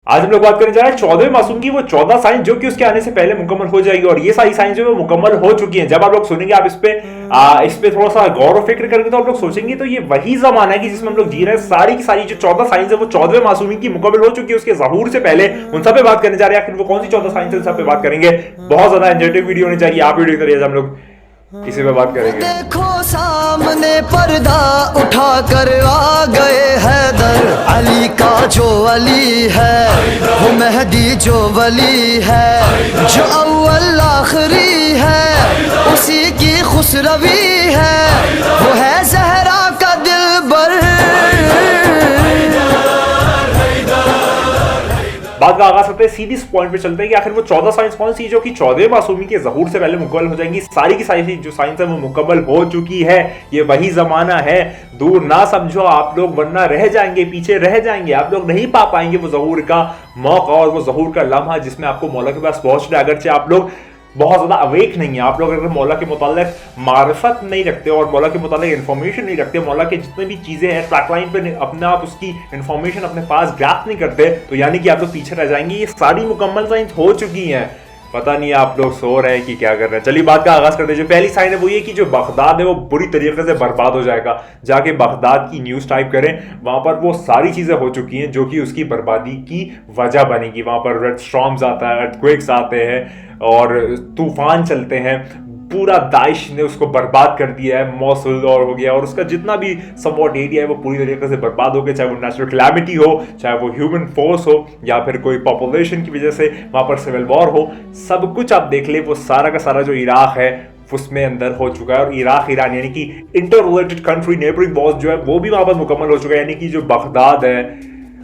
आज हम लोग बात करने जा रहे हैं 14वें मासूम की, वो 14 साइंस जो कि उसके आने से पहले मुकम्मल हो जाएगी। और ये सारी साइंस जो है वो मुकम्मल हो चुकी हैं। जब आप लोग सुनेंगे, आप इस पे थोड़ा सा गौर और फिक्र करेंगे तो आप लोग सोचेंगे तो ये वही जमाना है कि जिसमें हम लोग जी रहे हैं। सारी की सारी जो 14 साइंस है वो 14वें मासूमी की मुकम्मल हो चुकी है उसके ज़हूर से पहले। उन सब पे बात करने जा रहे हैं। आखिर वो कौन सी 14 साइंस है, सब पे बात करेंगे। बहुत ज्यादा एंजॉयटिव वीडियो होनी चाहिए। आप वीडियो करिए, हम लोग इसी पे बात करेंगे। देखो सामने पर्दा उठा कर आ गए हैदर, अली का जो अली है वो मेहदी जो वली है, जो अव्वल आखिरी है उसी की खुसरवी है, वो है ज़हरा का दिलबर। बात का आगाज करते हैं, सीधी इस पॉइंट पे चलते हैं कि आखिर वो 14 साइंस कौन सी जो कि 14वें मासूमी के ज़हूर से पहले मुकम्मल हो जाएंगी। सारी की सारी जो साइंस है वो मुकम्मल हो चुकी है। ये वही जमाना है, दूर ना समझो आप लोग, वरना रह जाएंगे, पीछे रह जाएंगे। आप लोग नहीं पा पाएंगे वो ज़हूर का मौका और वो ज़हूर का लम्हा जिसमें आपको मौला के पास पहुंचना है। अगरचे आप लोग बहुत ज़्यादा अवेक नहीं है, आप लोग अगर मौला के मुताल्लिक मारिफत नहीं रखते और मौला के मुताल्लिक इन्फॉर्मेशन नहीं रखते, मौला के जितने भी चीज़ें हैं ट्रैकलाइन पे अपने आप उसकी इन्फॉर्मेशन अपने पास ग्रैस्प नहीं करते, तो यानी कि आप लोग पीछे रह जाएंगे। ये सारी मुकम्मल साइंस हो चुकी हैं। पता नहीं आप लोग सो रहे हैं कि क्या कर रहे हैं। चलिए बात का आगाज करते हैं। जो पहली साइन है वो ये कि जो बगदाद है वो बुरी तरीके से बर्बाद हो जाएगा। जाके बगदाद की न्यूज़ टाइप करें, वहां पर वो सारी चीज़ें हो चुकी हैं जो कि उसकी बर्बादी की वजह बनेगी। वहां पर रेड स्टॉर्म्स आता है, अर्थक्वेक्स आते हैं और तूफान चलते हैं। पूरा दाइश ने उसको बर्बाद कर दिया है, मौसूल और हो गया, और उसका जितना भी समवॉट एरिया है वो पूरी तरीके से बर्बाद हो गया। चाहे वो नेचुरल क्लैमिटी हो, चाहे वो ह्यूमन फोर्स हो, या फिर कोई पॉपुलेशन की वजह से वहां पर सिविल वॉर हो, सब कुछ आप देख ले, वो सारा का सारा जो इराक है उसमें अंदर हो चुका है। और इराक ईरान यानी कि inter related country neighbouring Wars जो है वो भी वहां पर मुकम्मल हो चुका है। यानी कि जो बगदाद है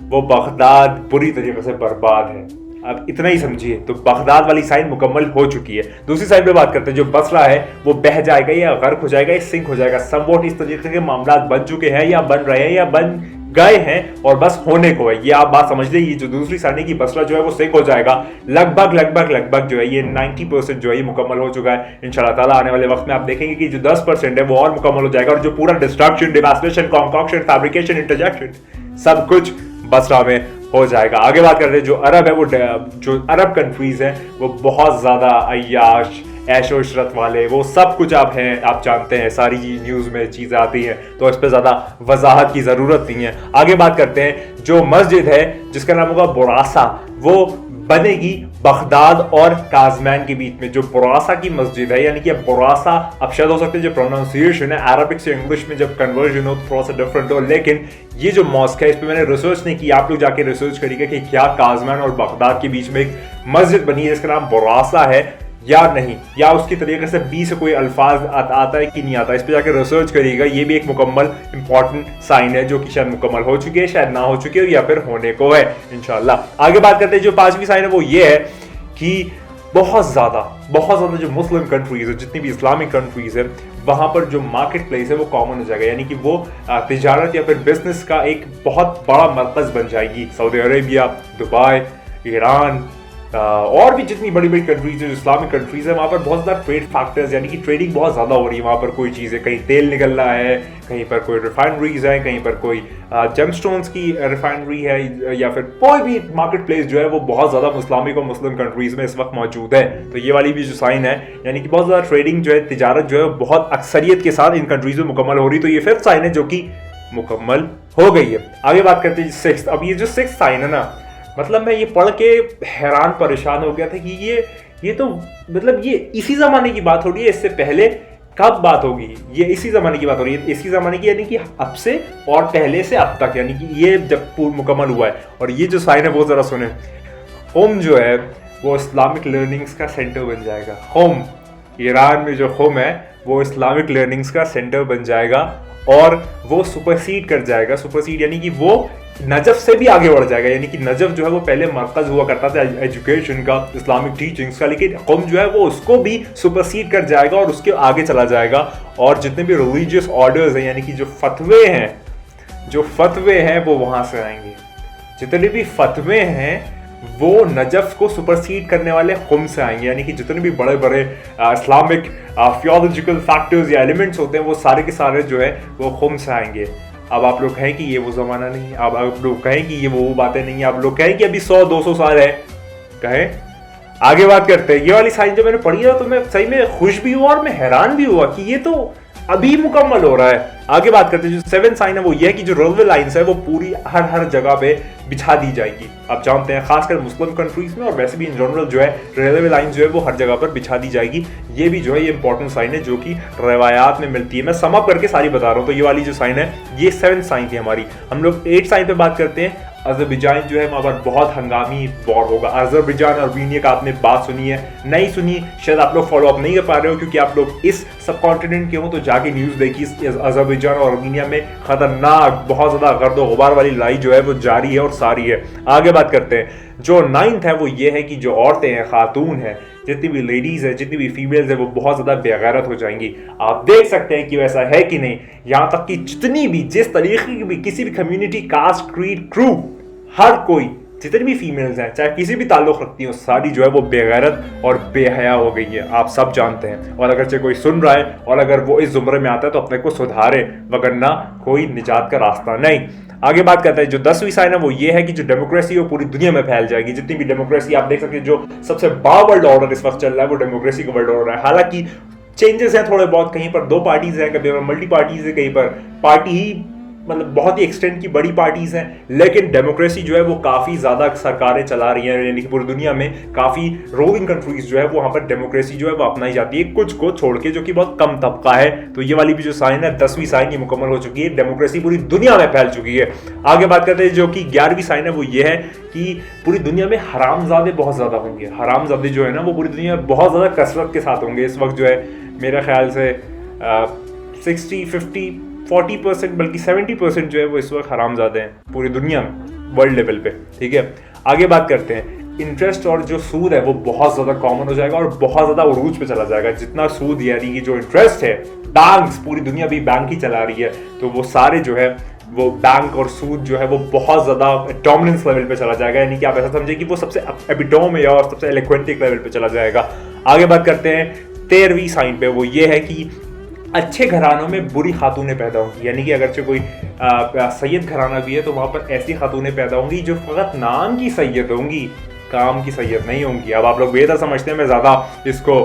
वो बगदाद बुरी तरीके से बर्बाद है। अब इतना ही समझिए, तो बगदाद वाली साइन मुकम्मल हो चुकी है। दूसरी साइड पे बात करते हैं, जो बसरा है वो बह जाएगा या गर्क हो जाएगा या सिंक हो जाएगा। समवॉट इस तरीके के मामला बन चुके हैं या बन रहे हैं या बन गए हैं और बस होने को है। ये आप बात समझ लीजिए। जो दूसरी साइन है कि बसरा जो है वो सिंक हो जाएगा, लगभग जो है ये 90% जो है ये मुकम्मल हो चुका है। इंशाल्लाह ताला आने वाले वक्त में आप देखेंगे कि जो 10% है वो और मुकम्मल हो जाएगा। और जो पूरा destruction, devastation, concoction, fabrication, interjection सब कुछ बसरा में हो जाएगा। आगे बात करते हैं, जो अरब है वो जो अरब कंट्रीज हैं वो बहुत ज्यादा अय्याश, ऐशो इशरत वाले, वो सब कुछ आप हैं, आप जानते हैं, सारी न्यूज़ में चीज़ें आती हैं, तो इस पर ज़्यादा वजाहत की ज़रूरत नहीं है। आगे बात करते हैं, जो मस्जिद है जिसका नाम होगा बुरासा, वो बनेगी बगदाद और काजमैन के बीच में। जो बुरासा की मस्जिद है, यानी कि अब बुरासा, अब शायद हो सकता है जो प्रोनाउंसिएशन है अरबिक से इंग्लिश में जब कन्वर्जन हो तो थोड़ा सा डिफरेंट हो, लेकिन ये जो मॉस्क है इस पर मैंने रिसर्च नहीं की। आप लोग जाके रिसर्च करिएगा कि क्या काजमैन और बगदाद के बीच में एक मस्जिद बनी है जिसका नाम बुरासा है या नहीं, या उसकी तरीके से बी से कोई अल्फाज आता है कि नहीं आता। इस पर जाकर रिसर्च करिएगा। ये भी एक मुकम्मल इंपॉर्टेंट साइन है जो कि शायद मुकम्मल हो चुकी है, शायद ना हो चुकी है, या फिर होने को है इंशाल्लाह। आगे बात करते हैं, जो पांचवी साइन है वो ये है कि बहुत ज़्यादा जो मुस्लिम कंट्रीज है, जितनी भी इस्लामिक कंट्रीज है, वहाँ पर जो मार्केट प्लेस है वो कॉमन हो जाएगा। यानी कि वो तिजारत या फिर बिजनेस का एक बहुत बड़ा मरकज़ बन जाएगी। सऊदी अरेबिया, दुबई, ईरान और भी जितनी बड़ी बड़ी कंट्रीज है, इस्लामिक कंट्रीज है, वहाँ पर बहुत ज़्यादा ट्रेड फैक्टर्स, यानी कि ट्रेडिंग बहुत ज़्यादा हो रही है। वहाँ पर कोई चीज़ें, कहीं तेल निकल रहा है, कहीं पर कोई रिफाइनरीज है, कहीं पर कोई जेमस्टोन्स की रिफाइनरी है, या फिर कोई भी मार्केट प्लेस जो है वो बहुत ज़्यादा इस्लामिक और मुस्लिम कंट्रीज में इस वक्त मौजूद है। तो ये वाली भी जो साइन है, यानी कि बहुत ज़्यादा ट्रेडिंग जो है, तिजारत जो है बहुत अक्सरियत के साथ इन कंट्रीज में मुकम्मल हो रही। तो ये फिफ्थ साइन है जो कि मुकम्मल हो गई है। आगे बात करते हैं सिक्स्थ। अब ये जो सिक्स्थ साइन है ना, मतलब मैं ये पढ़ के हैरान परेशान हो गया था कि ये तो मतलब ये इसी ज़माने की बात हो रही है। इससे पहले कब बात होगी? ये इसी ज़माने की बात हो रही है, इसी ज़माने की, यानी कि अब से और पहले से अब तक, यानी कि ये जब पूर्ण मुकम्मल हुआ है। और ये जो साइन है वो ज़रा सुने। होम जो है वो इस्लामिक लर्निंग्स का सेंटर बन जाएगा। होम, ईरान में जो होम है वो इस्लामिक लर्निंग्स का सेंटर बन जाएगा और वो सुपरसीड कर जाएगा। सुपरसीड यानी कि वो नजफ से भी आगे बढ़ जाएगा। यानी कि नजफ जो है वो पहले मरकज हुआ करता था एजुकेशन का, इस्लामिक टीचिंग्स का, लेकिन कौम जो है वो उसको भी सुपरसीड कर जाएगा और उसके आगे चला जाएगा। और जितने भी रिलीजियस ऑर्डर्स हैं, यानी कि जो फतवे हैं वो वहां से आएंगे। जितने भी फतवे हैं वो नजफ को सुपरसीड करने वाले खुम से आएंगे। यानी कि जितने भी बड़े बड़े इस्लामिक थियोलॉजिकल फैक्टर्स या एलिमेंट्स होते हैं वो सारे के सारे जो है वो खुम से आएंगे। अब आप लोग कहें कि ये वो ज़माना नहीं है, अब आप लोग कहें कि ये वो बातें नहीं है, आप लोग कहें कि अभी 100-200 साल है, कहें। आगे बात करते हैं। ये वाली साइन जो मैंने पढ़ी है तो मैं सही में खुश भी हुआ और मैं हैरान भी हुआ कि ये तो अभी मुकम्मल हो रहा है। आगे बात करते हैं। जो 7 साइन है वो ये है कि जो रेलवे लाइंस है वो पूरी हर जगह पे बिछा दी जाएगी। आप जानते हैं खासकर मुस्लिम कंट्रीज में और वैसे भी इन जनरल जो है रेलवे लाइन जो है वो हर जगह पर बिछा दी जाएगी। ये भी जो है ये इंपॉर्टेंट साइन है जो कि रवायात में मिलती है। मैं सम अप करके सारी बता रहा हूँ। तो ये वाली जो साइन है ये 7 साइन थी हमारी। हम लोग 8 साइन पे बात करते हैं। अज़रबैजान जो है वहाँ पर बहुत हंगामी वॉर होगा। अज़रबैजान और अर्मीनिया का आपने बात सुनी है, नहीं सुनी, शायद आप लोग फॉलो अप नहीं कर पा रहे हो क्योंकि आप लोग इस सब कॉन्टिनेंट के हो, तो जाके न्यूज़ देखिए। अज़रबैजान और अर्मीनिया में खतरनाक बहुत ज़्यादा गर्दो गुबार वाली लड़ाई जो है वो जारी है और सारी है। आगे बात करते हैं। जो 9th है वो ये है कि जो औरतें हैं, खातून हैं, जितनी भी लेडीज़ है, जितनी भी फीमेल्स है, वो बहुत ज़्यादा बेगैरत हो जाएंगी। आप देख सकते हैं कि वैसा है कि नहीं। यहाँ तक कि जितनी भी जिस तरीके की भी किसी भी कम्युनिटी, कास्ट, क्रीड, क्रू, हर कोई जितनी भी फीमेल्स हैं चाहे किसी भी ताल्लुक़ रखती हैं सारी जो है वो बेगैरत और बेहया हो गई है। आप सब जानते हैं। और अगर कोई सुन रहा है और अगर वो इस ज़ुमरे में आता है तो अपने को सुधारे, वगरना कोई निजात का रास्ता नहीं। आगे बात करते हैं। जो 10वीं साइन है वो ये है कि जो डेमोक्रेसी है वो पूरी दुनिया में फैल जाएगी। जितनी भी डेमोक्रेसी आप देख सकते हैं, जो सबसे बड़ा वर्ल्ड ऑर्डर इस वक्त चल रहा है वो डेमोक्रेसी का वर्ल्ड ऑर्डर है। हालांकि चेंजेस हैं थोड़े बहुत, कहीं पर 2 पार्टीज हैं, कहीं पर मल्टी पार्टीज है, कहीं पर पार्टी ही मतलब बहुत ही एक्सटेंट की बड़ी पार्टीज हैं, लेकिन डेमोक्रेसी जो है वो काफ़ी ज़्यादा सरकारें चला रही हैं। यानी कि पूरी दुनिया में काफ़ी रूलिंग कंट्रीज जो है वो वहाँ पर डेमोक्रेसी जो है वो अपनाई जाती है, कुछ को छोड़ के, जो कि बहुत कम तबका है। तो ये वाली भी जो साइन है 10वीं साइन ये मुकम्मल हो चुकी है। डेमोक्रेसी पूरी दुनिया में फैल चुकी है। आगे बात करते हैं। जो कि 11वीं साइन है वो ये है कि पूरी दुनिया में हरामजादे बहुत ज़्यादा होंगे। हरामजादे जो है ना वो पूरी दुनिया में बहुत ज़्यादा कसरत के साथ होंगे। इस वक्त जो है मेरा ख्याल से 40% बल्कि 70% जो है वो इस वक्त हरामजादे हैं पूरी दुनिया में, वर्ल्ड लेवल पे। ठीक है, आगे बात करते हैं। इंटरेस्ट और जो सूद है वो बहुत ज़्यादा कॉमन हो जाएगा और बहुत ज़्यादा उरूज पे चला जाएगा। जितना सूद यानी कि जो इंटरेस्ट है, बैंक्स, पूरी दुनिया भी बैंक ही चला रही है, तो वो सारे जो है वो बैंक और सूद जो है वो बहुत ज़्यादा डोमिनेंस लेवल पे चला जाएगा। यानी कि आप ऐसा समझे कि वो सबसे एपिटोम है और सबसे एलिक्वेंटिक लेवल पे चला जाएगा। आगे बात करते हैं 13वीं साइन पे, वो ये है कि अच्छे घरानों में बुरी खातूनें पैदा होंगी। यानी कि अगरचे कोई सैयद घराना भी है तो वहाँ पर ऐसी खातूनें पैदा होंगी जो फ़कत नाम की सैयद होंगी, काम की सैयद नहीं होंगी। अब आप लोग बेहतर समझते हैं, मैं ज़्यादा इसको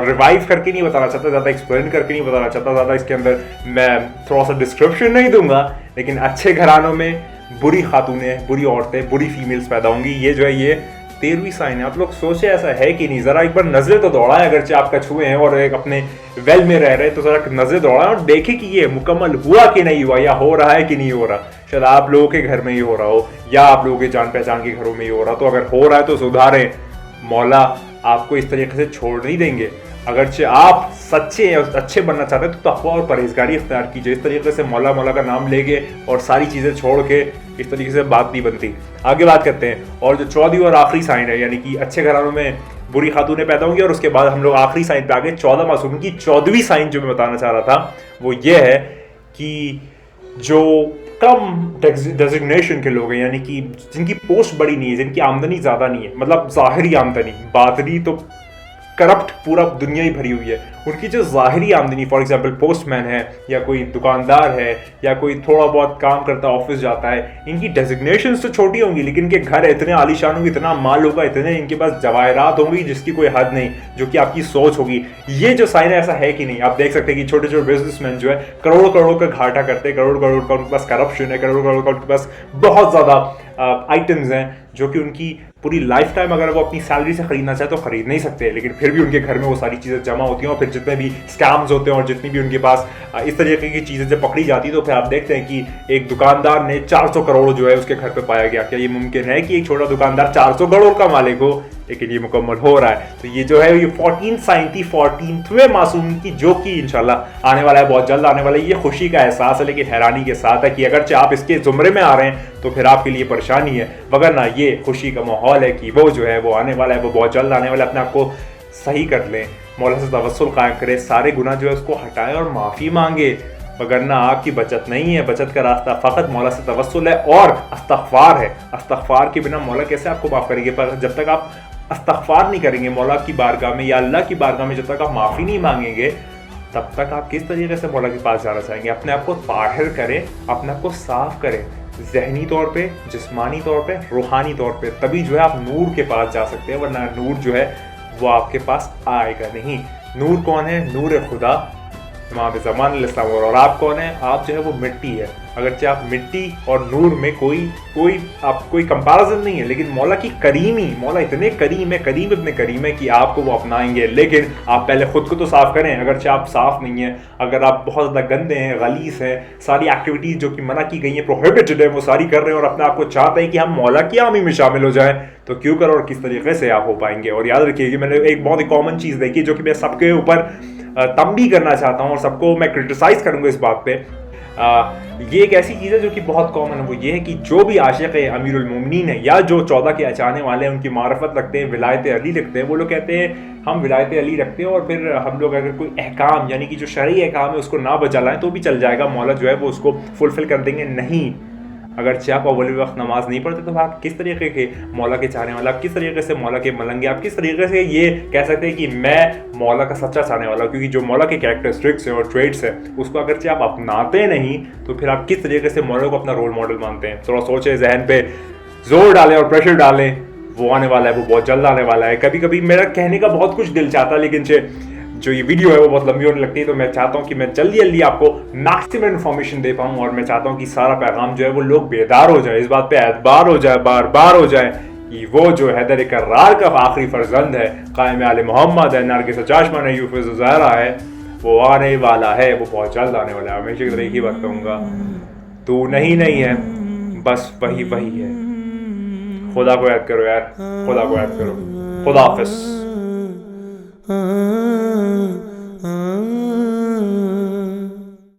रिवाइव करके नहीं बताना चाहता, ज़्यादा एक्सप्लेन करके नहीं बताना चाहता, ज़्यादा इसके अंदर मैं थोड़ा सा डिस्क्रिप्शन नहीं दूंगा, लेकिन अच्छे घरानों में बुरी खातूनें, बुरी औरतें, बुरी फीमेल्स पैदा होंगी। ये जो है ये 13वीं साइन है। आप लोग सोचे ऐसा है कि नहीं, ज़रा एक बार नज़रें तो दौड़ाएं। अगरचे आप कछुए हैं और एक अपने वेल में रह रहे हैं तो ज़रा नज़रें दौड़ाएं और देखें कि ये मुकम्मल हुआ कि नहीं हुआ, या हो रहा है कि नहीं हो रहा। शायद आप लोगों के घर में ही हो रहा हो या आप लोगों के जान पहचान के घरों में ही हो रहा। तो अगर हो रहा है तो सुधारें, मौला आपको इस तरीके से छोड़ नहीं देंगे। अगरचे आप सच्चे और अच्छे बनना चाहते हैं तो तक़वा और परहेजगारी इख्तियार कीजिए। इस तरीके से मौला मौला का नाम लेके और सारी चीज़ें छोड़ के इस तरीके से बात नहीं बनती। आगे बात करते हैं। और जो 14वीं और आखिरी साइन है, यानी कि अच्छे घरानों में बुरी खातूनें पैदा होंगी, और उसके बाद हम लोग आखिरी साइन पे आ गए 14 मासूम की 14वीं साइन जो मैं बताना चाह रहा था वो ये है कि जो कम डेजिग्नेशन के लोग हैं, यानी कि जिनकी पोस्ट बड़ी नहीं है, जिनकी आमदनी ज़्यादा नहीं है, मतलब ज़ाहिरी आमदनी, बातनी तो करप्ट पूरा दुनिया ही भरी हुई है, उनकी जो ज़ाहिरी आमदनी, फॉर एग्जांपल पोस्टमैन है या कोई दुकानदार है या कोई थोड़ा बहुत काम करता है, ऑफिस जाता है, इनकी डेजिग्नेशंस तो छोटी होंगी लेकिन इनके घर इतने आलीशान होंगे, इतना माल होगा, इतने इनके पास जवाहरात होंगी जिसकी कोई हद नहीं, जो कि आपकी सोच होगी। ये जो साइन है ऐसा है कि नहीं। आप देख सकते हैं कि छोटे छोटे बिजनेसमैन जो है करोड़ करोड़ का घाटा करते हैं, करोड़ करोड़ का उनके पास करप्शन है, करोड़ करोड़ का उनके पास बहुत ज़्यादा आइटम्स हैं जो कि उनकी पूरी लाइफ टाइम अगर वो अपनी सैलरी से खरीदना चाहे तो खरीद नहीं सकते, लेकिन फिर भी उनके घर में वो सारी चीज़ें जमा होती हैं। और फिर जितने भी स्कैम्स होते हैं और जितनी भी उनके पास इस तरीके की चीज़ें जब पकड़ी जाती है तो फिर आप देखते हैं कि एक दुकानदार ने 400 करोड़ जो है उसके घर पे पाया गया। क्या ये मुमकिन है कि एक छोटा दुकानदार 400 करोड़ का मालिक हो? लेकिन ये मुकम्मल हो रहा है। तो ये जो है ये 14 साइन थी 14वें मासूम की, जो कि इंशाल्लाह आने वाला है, बहुत जल्द आने वाला है। ये खुशी का एहसास है लेकिन हैरानी के साथ है कि अगरचे आप इसके जुमरे में आ रहे हैं तो फिर आपके लिए परेशानी है, वगरना ये खुशी का माहौल है कि वो जो है वो आने वाला है, वो बहुत जल्द आने वाला है। अपने आप को सही कर लें, मौला से तवस्सुल कायम करें, सारे गुनाह जो है उसको हटाएं और माफ़ी मांगे, वगरना आपकी बचत नहीं है। बचत का रास्ता फ़कत मौला से तवस्सुल है और इस्तग़फ़ार है। इस्तग़फ़ार के बिना मौला कैसे आपको माफ़ करेंगे? पर जब तक आप इस्तग़फ़ार नहीं करेंगे मौला की बारगाह में या अल्लाह की बारगाह में, जब तक आप माफ़ी नहीं मांगेंगे तब तक आप किस तरीके से मौला के पास जाना चाहेंगे? अपने आप को ताहिर करें, अपने आप को साफ करें, ज़हनी तौर पे, जिस्मानी तौर पे, रूहानी तौर पे, तभी जो है आप नूर के पास जा सकते हैं, वरना नूर जो है वो आपके पास आएगा नहीं। नूर कौन है? नूर खुदा इमाम ज़मान अलैहिस्सलाम। और आप कौन है? आप जो है वो मिट्टी है। अगरचे आप मिट्टी और नूर में कोई कंपैरिजन नहीं है, लेकिन मौला की करीमी, मौला इतने करीम है, करीम इतने करीम है कि आपको वो अपनाएंगे। लेकिन आप पहले खुद को तो साफ करें। अगरचे आप साफ नहीं हैं, अगर आप बहुत ज़्यादा गंदे हैं, गलीस हैं, सारी एक्टिविटीज़ जो कि मना की गई हैं, प्रोहिबिटेड है, वो सारी कर रहे हैं और अपने आप को चाहते हैं कि हम मौला की आर्मी में शामिल हो जाएं, तो क्यों करो और किस तरीके से आप हो पाएंगे? और याद रखिए कि मैंने एक बहुत ही कॉमन चीज़ देखी जो कि मैं सबके ऊपर तंबी करना चाहता हूँ और सबको मैं क्रिटिसाइज करूँगा इस बात पे। ये एक ऐसी चीज़ है जो कि बहुत कॉमन है, वो ये है कि जो भी आशिक है अमीरुल मोमिनीन है या जो 14 के अचाने वाले हैं, उनकी मारफत रखते हैं, विलायत अली रखते हैं, वो लोग कहते हैं हम विलायत अली रखते हैं और फिर हम लोग अगर कोई अहकाम यानी कि जो शरई अहकाम है उसको ना बजा लाएं तो भी चल जाएगा, मौला जो है वो उसको फुलफिल कर देंगे। नहीं, अगर आप अव्वल वक्त नमाज नहीं पढ़ते तो आप किस तरीके के मौला के चाहने वाला, आप किस तरीके से मौला के मलंगे, आप किस तरीके से ये कह सकते हैं कि मैं मौला का सच्चा चाहने वाला हूँ? क्योंकि जो मौला के कैरेक्टरिस्टिक्स है और ट्रेड्स है उसको अगर आप अपनाते नहीं तो फिर आप किस तरीके से मौला को अपना रोल मॉडल मानते हैं? थोड़ा सोचें, जहन पे जोर डालें और प्रेशर डालें। वो आने वाला है, वो बहुत जल्द आने वाला है। कभी कभी मेरा कहने का बहुत कुछ दिल चाहता है, लेकिन जो ये वीडियो है वो बहुत लंबी होने लगती है, तो मैं चाहता हूँ कि मैं जल्दी जल्दी आपको मैक्सिमम इन्फॉर्मेशन दे पाऊँ और मैं चाहता हूँ कि सारा पैगाम जो है वो लोग बेदार हो जाए, इस बात पे एतबार हो जाए, बार बार हो जाए कि वो जो हैदर कर्रार का आखिरी फर्जंद है, कायम आले मोहम्मद है, नरगिस चाशमन है, यूसुफ ज़हरा है, वो आने वाला है, वो बहुत जल्द आने वाला है। हमेशा की तरह एक ही बात कहूँगा, तू नहीं है, बस वही वही है। खुदा को याद करो यार, खुदा को याद करो। खुदा हाफिज़।